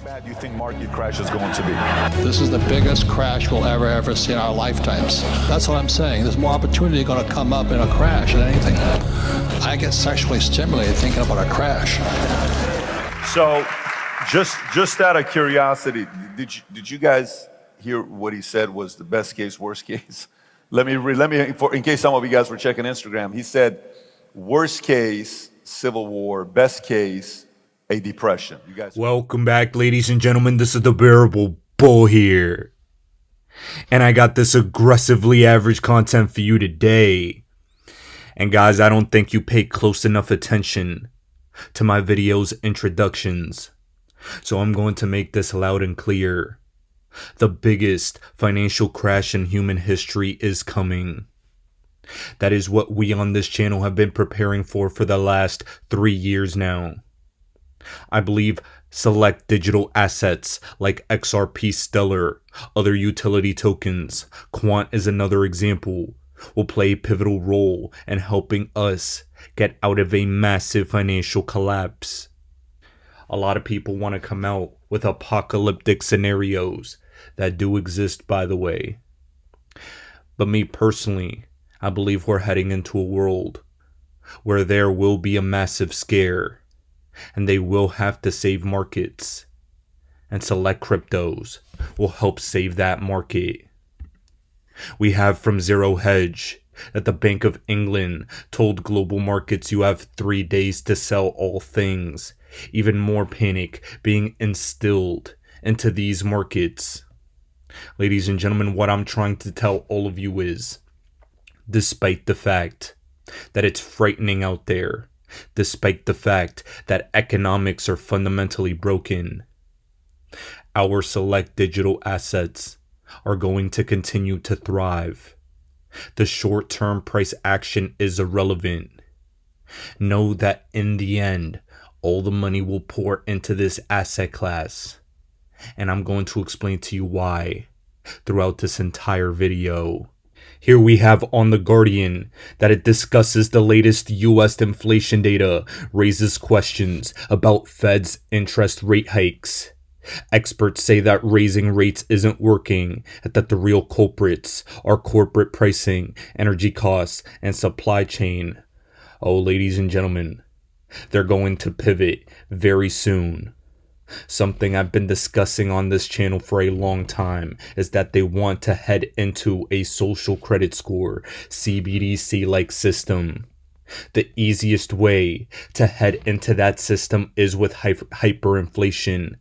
bad do you think market crash is going to be? This is the biggest crash we'll ever see in our lifetimes. That's what I'm saying. There's more opportunity going to come up in a crash than anything. I get sexually stimulated thinking about a crash. So, just out of curiosity, did you guys hear what he said was the best case, worst case? Let me, in case some of you guys were checking Instagram, he said, worst case, civil war, best case, a depression. You guys. Welcome back, ladies and gentlemen. This is the Bearable Bull here. And I got this aggressively average content for you today. And guys, I don't think you pay close enough attention to my video's introductions. So I'm going to make this loud and clear. The biggest financial crash in human history is coming. That is what we on this channel have been preparing for the last 3 years now. I believe select digital assets like XRP Stellar, other utility tokens, Quant is another example, will play a pivotal role in helping us get out of a massive financial collapse. A lot of people want to come out with apocalyptic scenarios that do exist, by the way. But me personally, I believe we're heading into a world where there will be a massive scare. And they will have to save markets. And select cryptos will help save that market. We have from Zero Hedge that the Bank of England told global markets you have 3 days to sell all things. Even more panic being instilled into these markets. Ladies and gentlemen, what I'm trying to tell all of you is, despite the fact that it's frightening out there, despite the fact that economics are fundamentally broken, our select digital assets are going to continue to thrive. The short-term price action is irrelevant. Know that in the end, all the money will pour into this asset class. And I'm going to explain to you why throughout this entire video. Here we have on The Guardian that it discusses the latest US inflation data, raises questions about Fed's interest rate hikes. Experts say that raising rates isn't working, and that the real culprits are corporate pricing, energy costs, and supply chain. Oh, ladies and gentlemen, they're going to pivot very soon. Something I've been discussing on this channel for a long time is that they want to head into a social credit score, CBDC-like system. The easiest way to head into that system is with hyperinflation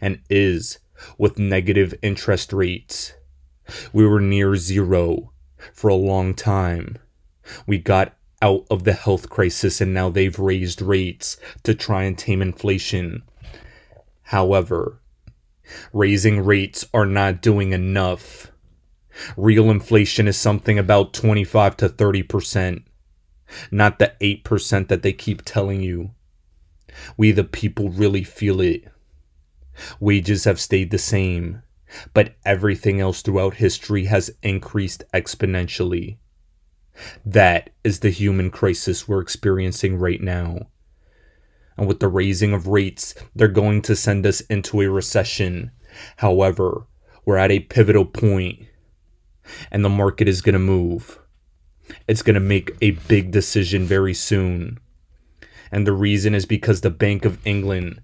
and is with negative interest rates. We were near zero for a long time. We got out of the health crisis and now they've raised rates to try and tame inflation. However, raising rates are not doing enough. Real inflation is something about 25 to 30%, not the 8% that they keep telling you. We the people really feel it. Wages have stayed the same, but everything else throughout history has increased exponentially. That is the human crisis we're experiencing right now. And with the raising of rates, they're going to send us into a recession. However, we're at a pivotal point, and the market is going to move. It's going to make a big decision very soon. And the reason is because the Bank of England,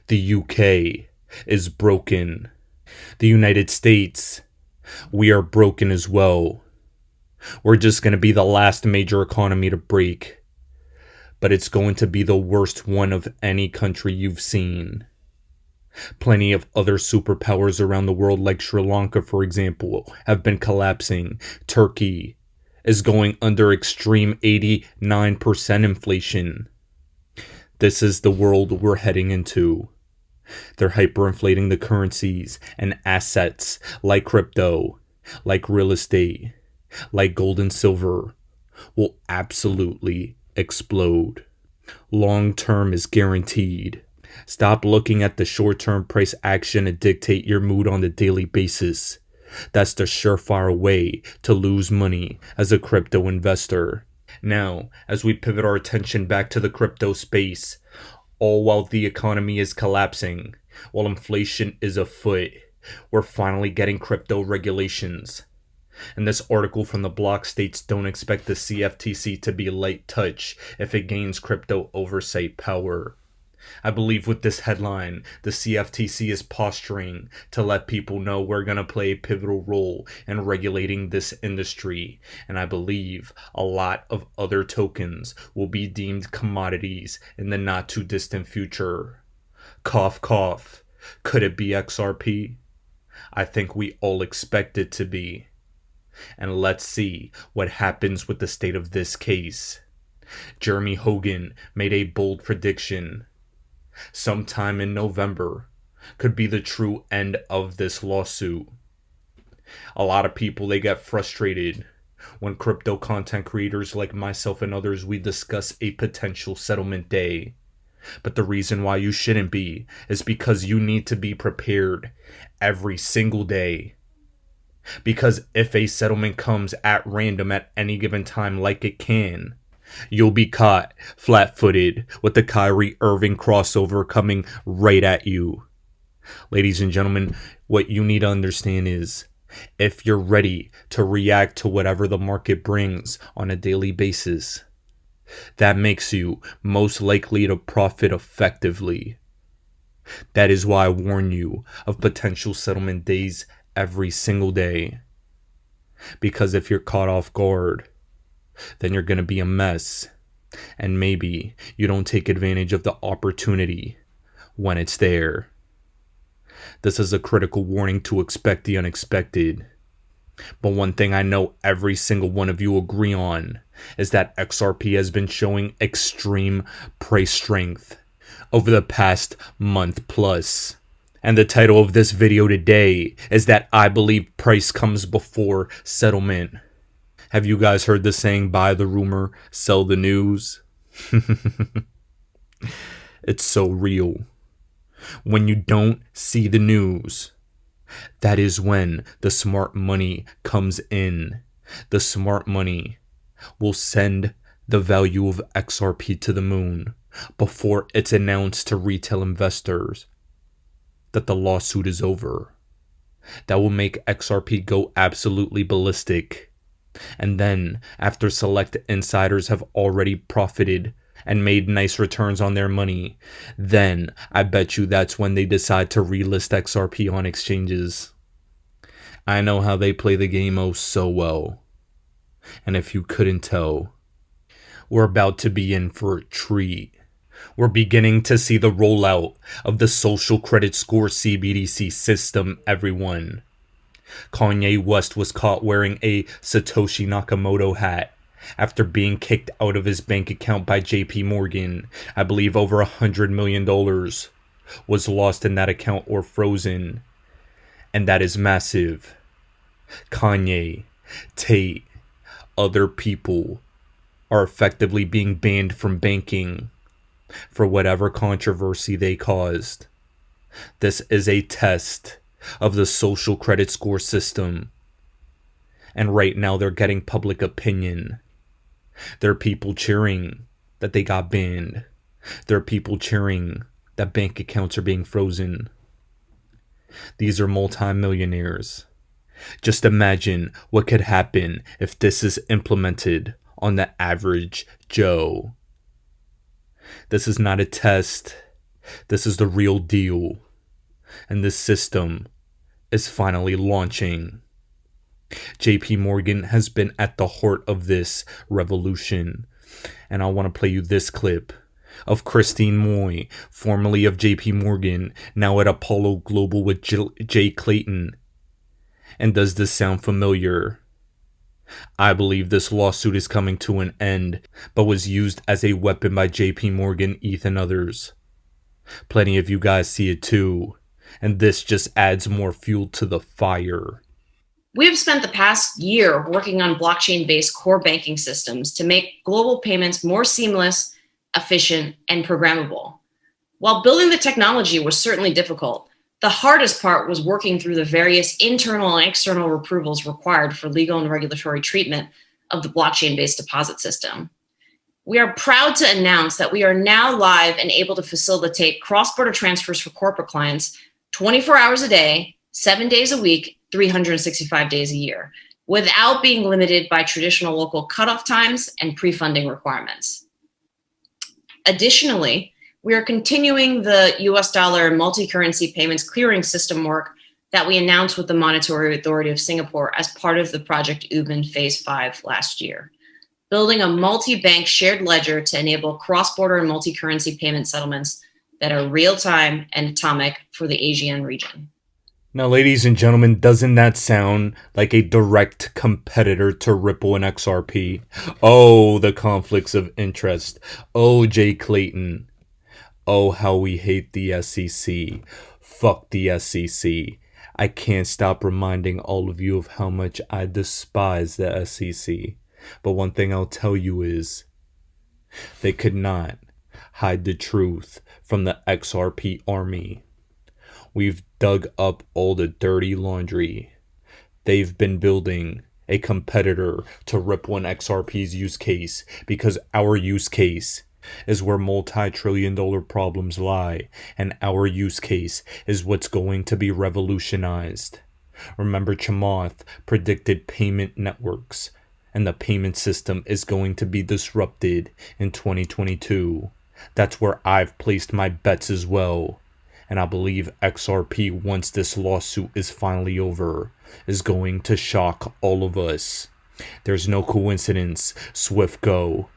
the UK, is broken. The United States, we are broken as well. We're just going to be the last major economy to break. But it's going to be the worst one of any country you've seen. Plenty of other superpowers around the world, like Sri Lanka, for example, have been collapsing. Turkey is going under extreme 89% inflation. This is the world we're heading into. They're hyperinflating the currencies and assets like crypto, like real estate, like gold and silver, will absolutely explode. Long term is guaranteed. Stop looking at the short term price action to dictate your mood on a daily basis. That's the surefire way to lose money as a crypto investor. Now, as we pivot our attention back to the crypto space, all while the economy is collapsing, While inflation is afoot, we're finally getting crypto regulations. And this article from the block states don't expect the CFTC to be light touch if it gains crypto oversight power. I believe with this headline, the CFTC is posturing to let people know we're going to play a pivotal role in regulating this industry, and I believe a lot of other tokens will be deemed commodities in the not too distant future. Cough, cough. Could it be XRP? I think we all expect it to be. And let's see what happens with the state of this case. Jeremy Hogan made a bold prediction. Sometime in November could be the true end of this lawsuit. A lot of people, they get frustrated when crypto content creators like myself and others, we discuss a potential settlement day. But the reason why you shouldn't be is because you need to be prepared every single day. Because if a settlement comes at random at any given time like it can, you'll be caught flat-footed with the Kyrie Irving crossover coming right at you. Ladies and gentlemen, what you need to understand is if you're ready to react to whatever the market brings on a daily basis, that makes you most likely to profit effectively. That is why I warn you of potential settlement days every single day. Because if you're caught off guard, then you're going to be a mess. And maybe you don't take advantage of the opportunity when it's there. This is a critical warning to expect the unexpected. But one thing I know every single one of you agree on is that XRP has been showing extreme price strength over the past month plus. And the title of this video today is that I believe price comes before settlement. Have you guys heard the saying, buy the rumor, sell the news? It's so real. When you don't see the news, that is when the smart money comes in. The smart money will send the value of XRP to the moon before it's announced to retail investors that the lawsuit is over. That will make XRP go absolutely ballistic. And then, after select insiders have already profited and made nice returns on their money, then I bet you that's when they decide to relist XRP on exchanges. I know how they play the game oh so well. And if you couldn't tell, we're about to be in for a treat. We're beginning to see the rollout of the social credit score CBDC system, everyone. Kanye West was caught wearing a Satoshi Nakamoto hat after being kicked out of his bank account by JP Morgan. I believe over $100 million was lost in that account or frozen. And that is massive. Kanye, Tate, other people are effectively being banned from banking for whatever controversy they caused. This is a test of the social credit score system. And right now they're getting public opinion. There are people cheering that they got banned. There are people cheering that bank accounts are being frozen. These are multimillionaires. Just imagine what could happen if this is implemented on the average Joe. This is not a test. This is the real deal. And this system is finally launching. JP Morgan has been at the heart of this revolution. And I want to play you this clip of Christine Moy, formerly of JP Morgan, now at Apollo Global with Jay Clayton. And does this sound familiar? I believe this lawsuit is coming to an end, but was used as a weapon by JP Morgan, ETH, and others. Plenty of you guys see it too, and this just adds more fuel to the fire. We have spent the past year working on blockchain-based core banking systems to make global payments more seamless, efficient, and programmable. While building the technology was certainly difficult, the hardest part was working through the various internal and external approvals required for legal and regulatory treatment of the blockchain-based deposit system. We are proud to announce that we are now live and able to facilitate cross-border transfers for corporate clients 24 hours a day, 7 days a week, 365 days a year, without being limited by traditional local cutoff times and pre-funding requirements. Additionally, we are continuing the US dollar multi-currency payments clearing system work that we announced with the Monetary Authority of Singapore as part of the Project Ubin Phase 5 last year, building a multi-bank shared ledger to enable cross-border and multi-currency payment settlements that are real-time and atomic for the ASEAN region. Now, ladies and gentlemen, doesn't that sound like a direct competitor to Ripple and XRP? Oh, the conflicts of interest. Oh, Jay Clayton. Oh, how we hate the SEC. Fuck the SEC. I can't stop reminding all of you of how much I despise the SEC. But one thing I'll tell you is, they could not hide the truth from the XRP army. We've dug up all the dirty laundry. They've been building a competitor to Ripple and XRP's use case because our use case is where multi-trillion-dollar problems lie, and our use case is what's going to be revolutionized. Remember, Chamath predicted payment networks, and the payment system is going to be disrupted in 2022. That's where I've placed my bets as well. And I believe XRP, once this lawsuit is finally over, is going to shock all of us. There's no coincidence. Swift Go,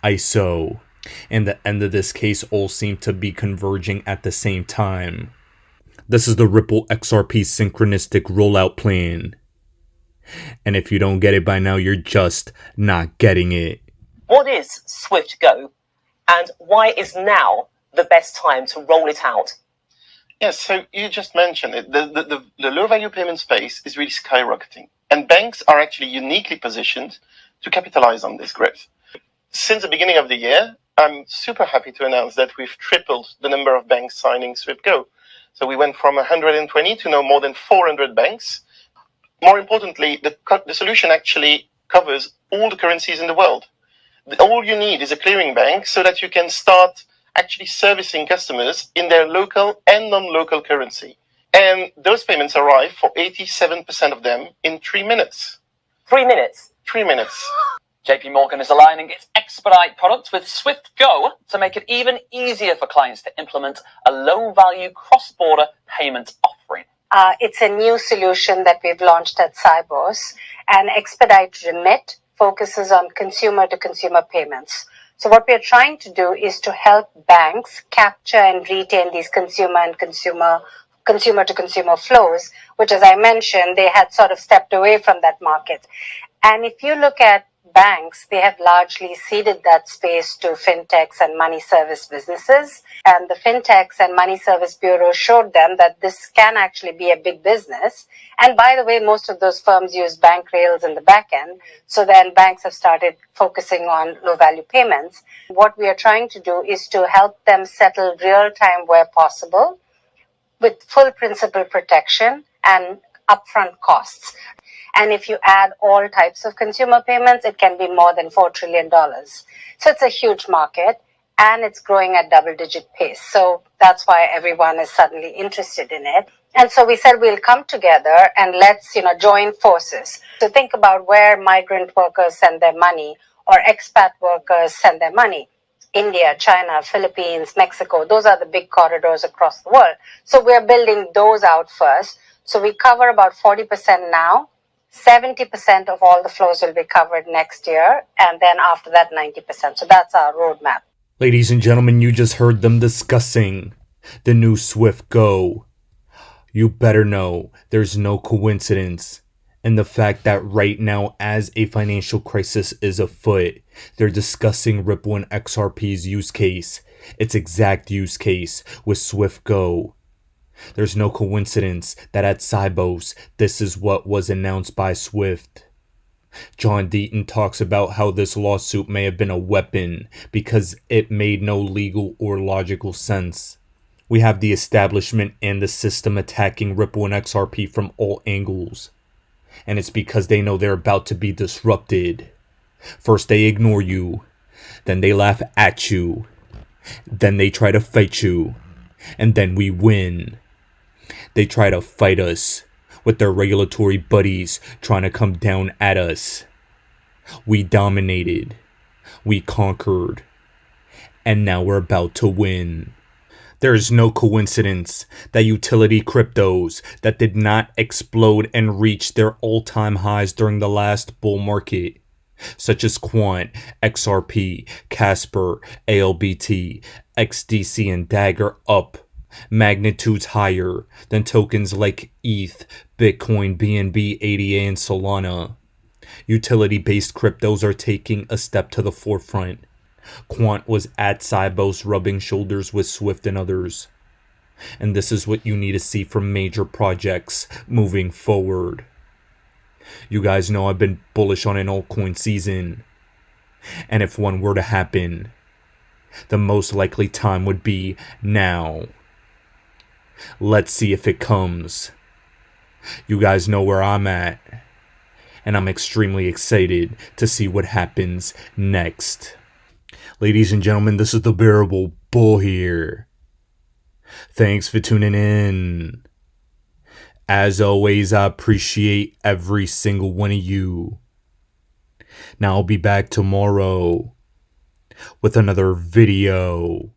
ISO, and the end of this case all seem to be converging at the same time. This is the Ripple XRP synchronistic rollout plan. And if you don't get it by now, you're just not getting it. What is Swift Go, and why is now the best time to roll it out? Yes, so you just mentioned it. The low-value payment space is really skyrocketing, and banks are actually uniquely positioned to capitalize on this growth. Since the beginning of the year, I'm super happy to announce that we've tripled the number of banks signing Swift Go. So we went from 120 to now more than 400 banks. More importantly, the solution actually covers all the currencies in the world. All you need is a clearing bank so that you can start actually servicing customers in their local and non-local currency. And those payments arrive for 87% of them in 3 minutes. 3 minutes. 3 minutes. JP Morgan is aligning its Expedite product with Swift Go to make it even easier for clients to implement a low-value cross-border payment offering. It's a new solution that we've launched at Cybos, and Expedite Remit focuses on consumer-to-consumer payments. So what we're trying to do is to help banks capture and retain these consumer-to-consumer flows, which, as I mentioned, they had sort of stepped away from that market. And if you look at banks, they have largely ceded that space to fintechs and money service businesses. And the fintechs and money service bureaus showed them that this can actually be a big business. And by the way, most of those firms use bank rails in the back end. So then banks have started focusing on low value payments. What we are trying to do is to help them settle real time where possible with full principal protection and upfront costs. And if you add all types of consumer payments, it can be more than $4 trillion. So it's a huge market, and it's growing at double-digit pace. So that's why everyone is suddenly interested in it. And so we said we'll come together and let's, join forces to think about where migrant workers send their money or expat workers send their money. India, China, Philippines, Mexico, those are the big corridors across the world. So we're building those out first. So we cover about 40% now. 70% of all the flows will be covered next year, and then after that 90%. So that's our roadmap. Ladies and gentlemen, you just heard them discussing the new Swift Go. You better know there's no coincidence in the fact that right now, as a financial crisis is afoot, they're discussing Ripple and XRP's use case, its exact use case with Swift Go. There's no coincidence that at Cybos, this is what was announced by Swift. John Deaton talks about how this lawsuit may have been a weapon because it made no legal or logical sense. We have the establishment and the system attacking Ripple and XRP from all angles. And it's because they know they're about to be disrupted. First they ignore you, Then they laugh at you. Then they try to fight you. And then we win. They try to fight us with their regulatory buddies trying to come down at us. We dominated. We conquered. And now we're about to win. There is no coincidence that utility cryptos that did not explode and reach their all-time highs during the last bull market, such as Quant, XRP, Casper, ALBT, XDC, and Dagger up magnitudes higher than tokens like ETH, Bitcoin, BNB, ADA, and Solana. Utility-based cryptos are taking a step to the forefront. Quant was at Cybos rubbing shoulders with Swift and others. And this is what you need to see from major projects moving forward. You guys know I've been bullish on an altcoin season. And if one were to happen, the most likely time would be now. Let's see if it comes. You guys know where I'm at. And I'm extremely excited to see what happens next. Ladies and gentlemen, this is the Bearable Bull here. Thanks for tuning in. As always, I appreciate every single one of you. Now I'll be back tomorrow with another video.